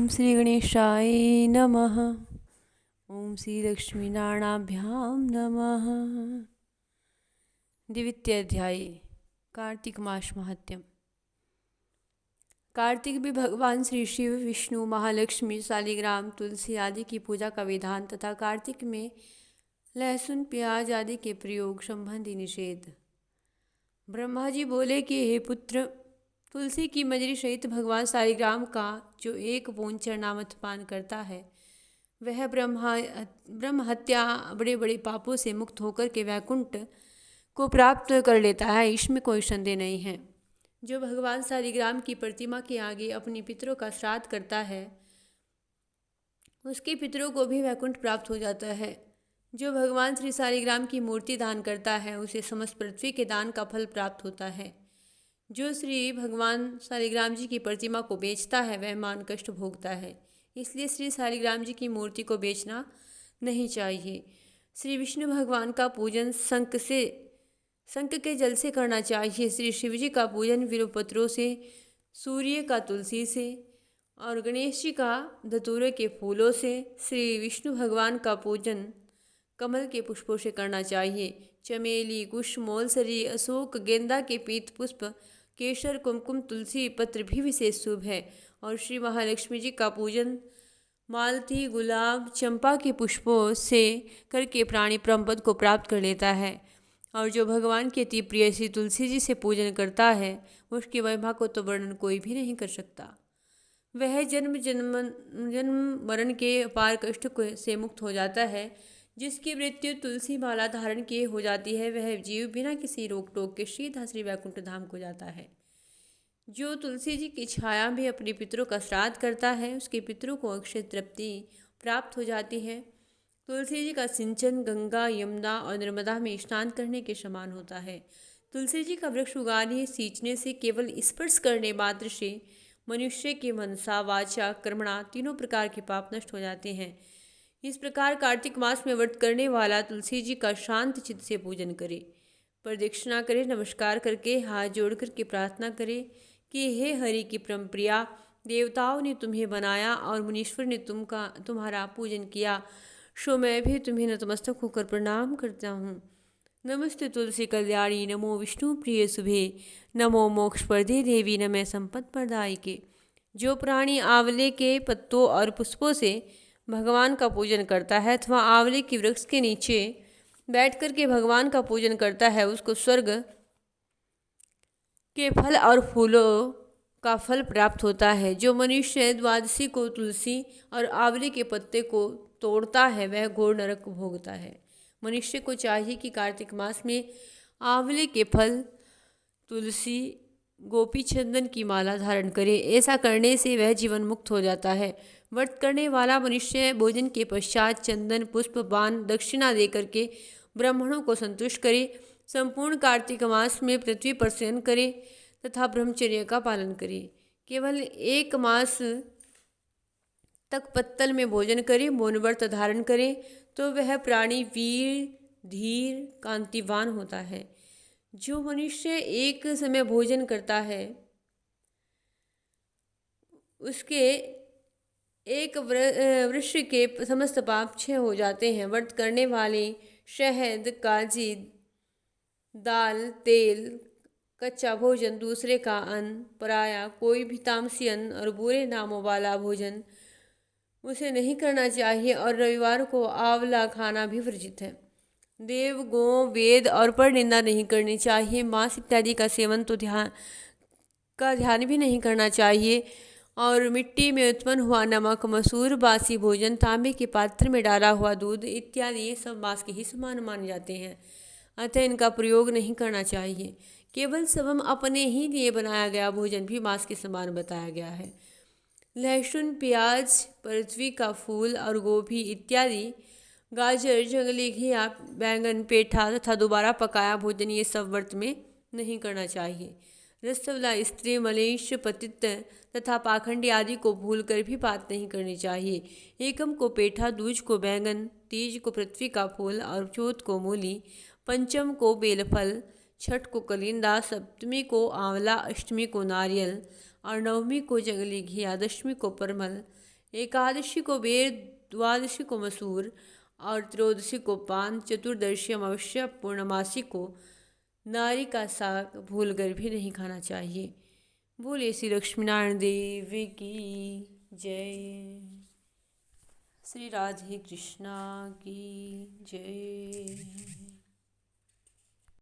ओम श्री गणेशाय नमः। ओम श्री लक्ष्मीनारायणाभ्याम नमः। द्वितीय अध्याय कार्तिक मास महात्म्य। कार्तिक में भगवान श्री शिव, विष्णु, महालक्ष्मी, शालिग्राम, तुलसी आदि की पूजा का विधान तथा कार्तिक में लहसुन, प्याज आदि के प्रयोग संबंधी निषेध। ब्रह्मा जी बोले कि हे पुत्र, तुलसी की मजरी सहित भगवान शालिग्राम का जो एक बूंद चरणामृत पान करता है वह ब्रह्म हत्या बड़े बड़े पापों से मुक्त होकर के वैकुंठ को प्राप्त कर लेता है, इसमें कोई संदेह नहीं है। जो भगवान शालिग्राम की प्रतिमा के आगे अपने पितरों का श्राद्ध करता है उसके पितरों को भी वैकुंठ प्राप्त हो जाता है। जो भगवान श्री शालिग्राम की मूर्ति दान करता है उसे समस्त पृथ्वी के दान का फल प्राप्त होता है। जो श्री भगवान शालिग्राम जी की प्रतिमा को बेचता है वह मान कष्ट भोगता है, इसलिए श्री शालिग्राम जी की मूर्ति को बेचना नहीं चाहिए। श्री विष्णु भगवान का पूजन शंख के जल से करना चाहिए। श्री शिव जी का पूजन विल्वपत्रों से, सूर्य का तुलसी से और गणेश जी का धतूरे के फूलों से, श्री विष्णु भगवान का पूजन कमल के पुष्पों से करना चाहिए। चमेली, कुश, मोलसरी, अशोक, गेंदा के पीत पुष्प, केसर, कुमकुम, तुलसी पत्र भी विशेष शुभ है। और श्री महालक्ष्मी जी का पूजन मालती, गुलाब, चंपा के पुष्पों से करके प्राणी परमपद को प्राप्त कर लेता है। और जो भगवान के अति प्रिय श्री तुलसी जी से पूजन करता है उसकी महिमा को तो वर्णन कोई भी नहीं कर सकता। वह जन्म मरण के अपार कष्ट से मुक्त हो जाता है। जिसकी मृत्यु तुलसी माला धारण किए हो जाती है वह जीव बिना किसी रोक टोक के सीधा श्री वैकुंठ धाम को जाता है। जो तुलसी जी की छाया में अपने पितरों का श्राद्ध करता है उसके पितरों को अक्षय तृप्ति प्राप्त हो जाती है। तुलसी जी का सिंचन गंगा, यमुना और नर्मदा में स्नान करने के समान होता है। तुलसी जी का वृक्ष उगाने, सींचने से, केवल स्पर्श करने मात्र से मनुष्य के मनसा, वाचा, कर्मणा तीनों प्रकार के पाप नष्ट हो जाते हैं। इस प्रकार कार्तिक मास में व्रत करने वाला तुलसी जी का शांत चित्त से पूजन करे, प्रदक्षिणा करे, नमस्कार करके हाथ जोड़ कर के प्रार्थना करे कि हे हरि की परम प्रिया, देवताओं ने तुम्हें बनाया और मुनीश्वर ने तुम्हारा पूजन किया, सो मैं भी तुम्हें नतमस्तक होकर प्रणाम करता हूँ। नमस्ते तुलसी कल्याणी, नमो विष्णु प्रिय शुभे, नमो मोक्षप्रदे देवी, नमः संपत् प्रदायिके। जो प्राणी आंवले के पत्तों और पुष्पों से भगवान का पूजन करता है अथवा आंवले की वृक्ष के नीचे बैठ कर के भगवान का पूजन करता है उसको स्वर्ग के फल और फूलों का फल प्राप्त होता है। जो मनुष्य द्वादशी को तुलसी और आंवले के पत्ते को तोड़ता है वह घोर नरक भोगता है। मनुष्य को चाहिए कि कार्तिक मास में आंवले के फल, तुलसी, गोपी चंदन की माला धारण करे। ऐसा करने से वह जीवन मुक्त हो जाता है। व्रत करने वाला मनुष्य भोजन के पश्चात चंदन, पुष्प, पान, दक्षिणा दे करके ब्राह्मणों को संतुष्ट करे। संपूर्ण कार्तिक मास में पृथ्वी पर शयन करे तथा ब्रह्मचर्य का पालन करे। केवल एक मास तक पत्तल में भोजन करे, मौन व्रत धारण करे तो वह प्राणी वीर, धीर, कांतिवान होता है। जो मनुष्य एक समय भोजन करता है उसके एक वृक्ष के समस्त पाप क्षय हो जाते हैं। व्रत करने वाले शहद, काजी, दाल, तेल, कच्चा भोजन, दूसरे का अन्न, पराया कोई भी तामसी अन्न और बुरे नामों वाला भोजन उसे नहीं करना चाहिए। और रविवार को आंवला खाना भी वर्जित है। देव, गौ, वेद और पर निंदा नहीं करनी चाहिए। मांस इत्यादि का सेवन तो ध्यान भी नहीं करना चाहिए। और मिट्टी में उत्पन्न हुआ नमक, मसूर, बासी भोजन, तांबे के पात्र में डाला हुआ दूध इत्यादि ये सब मांस के ही समान माने जाते हैं, अतः इनका प्रयोग नहीं करना चाहिए। केवल स्वयं अपने ही लिए बनाया गया भोजन भी मांस के समान बताया गया है। लहसुन, प्याज, पृथ्वी का फूल और गोभी इत्यादि, गाजर, जंगली घिया, बैंगन, पेठा तथा दोबारा पकाया भोजन ये सब व्रत में नहीं करना चाहिए। रसवला, स्त्री, मलेश, पतित तथा पाखंडी आदि को भूलकर भी बात नहीं करनी चाहिए। एकम को पेठा, दूज को बैंगन, तीज को पृथ्वी का फूल और चौथ को मूली, पंचम को बेलफल, छठ को कलिंदा, सप्तमी को आंवला, अष्टमी को नारियल और नवमी को जंगली घिया, दशमी को परमल, एकादशी को बेर, द्वादशी को मसूर और त्रयोदशी को पान, चतुर्दशी अमावस्या, पूर्णमासी को नारी का साग भूलकर भी नहीं खाना चाहिए। बोले श्री लक्ष्मीनारायण देव की जय। श्री राधे कृष्णा की जय।